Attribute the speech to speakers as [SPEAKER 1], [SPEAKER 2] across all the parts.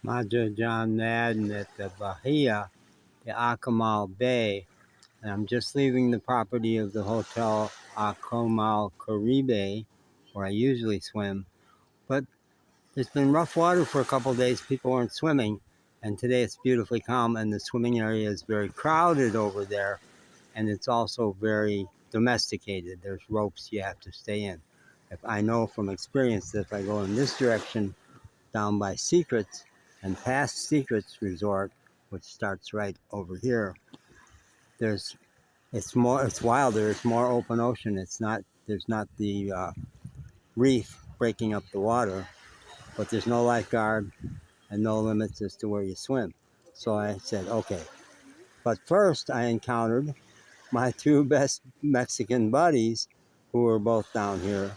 [SPEAKER 1] Maja John Madden at the Bahia, the Akumal Bay, and I'm just leaving the property of the Hotel Akumal Caribe, where I usually swim. But it's been rough water for a couple of days. People weren't swimming, and today it's beautifully calm, and the swimming area is very crowded over there, and it's also very domesticated. There's ropes you have to stay in. If I know from experience that if I go in this direction down by Secrets and past Secrets Resort, which starts right over here, there's it's wilder. It's more open ocean. There's not the reef breaking up the water, but there's no lifeguard and no limits as to where you swim. So I said, okay. But first, I encountered my two best Mexican buddies who were both down here,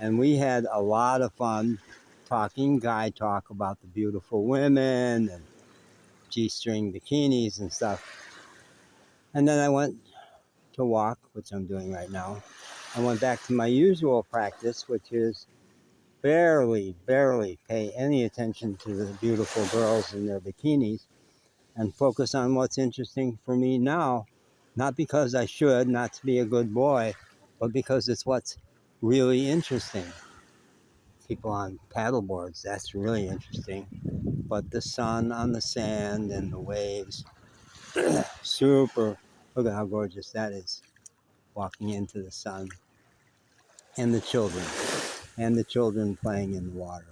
[SPEAKER 1] and we had a lot of fun talking guy talk about the beautiful women and G-string bikinis and stuff. And then I went to walk, which I'm doing right now. I went back to my usual practice, which is barely pay any attention to the beautiful girls in their bikinis and focus on what's interesting for me now, not because I should, not to be a good boy, but because it's what's really interesting. People on paddle boards, that's really interesting. But the sun on the sand and the waves, super, look at how gorgeous that is, walking into the sun. And the children playing in the water.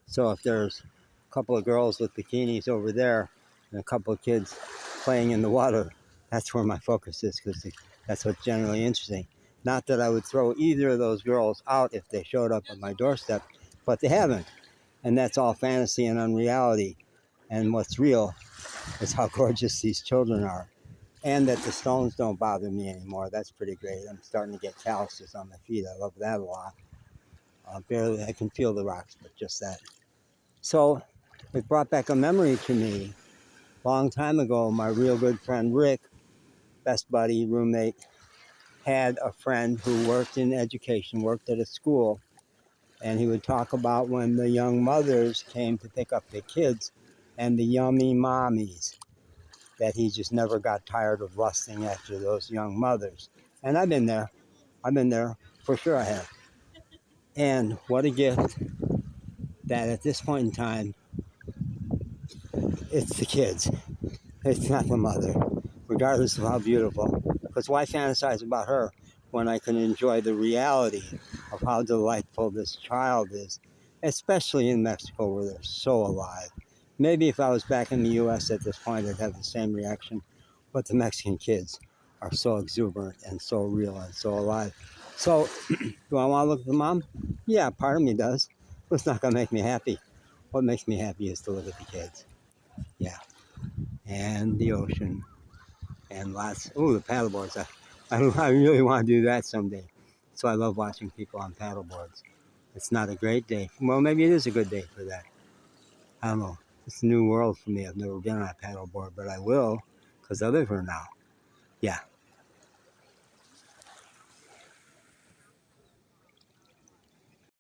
[SPEAKER 1] So if there's a couple of girls with bikinis over there and a couple of kids playing in the water, that's where my focus is, because that's what's generally interesting. Not that I would throw either of those girls out if they showed up at my doorstep, but they haven't. And that's all fantasy and unreality. And what's real is how gorgeous these children are. And that the stones don't bother me anymore. That's pretty great. I'm starting to get calluses on my feet. I love that a lot. Barely, I can feel the rocks, but just that. So it brought back a memory to me. Long time ago, my real good friend Rick, best buddy, roommate, had a friend who worked in education, worked at a school, and he would talk about when the young mothers came to pick up the kids and the yummy mommies, that he just never got tired of lusting after those young mothers. And I've been there. For sure I have. And what a gift that at this point in time, it's the kids. It's not the mother, regardless of how beautiful. Because why fantasize about her when I can enjoy the reality of how delightful this child is, especially in Mexico where they're so alive. Maybe if I was back in the U.S. at this point, I'd have the same reaction. But the Mexican kids are so exuberant and so real and so alive. So, do I want to look at the mom? Yeah, part of me does. But it's not going to make me happy. What makes me happy is to look at the kids. Yeah. And the ocean and lots. Oh, the paddle boards. I really want to do that someday. So I love watching people on paddle boards. It's not a great day. Well, maybe it is a good day for that. I don't know. It's a new world for me. I've never been on a paddle board, but I will because I live here now. Yeah.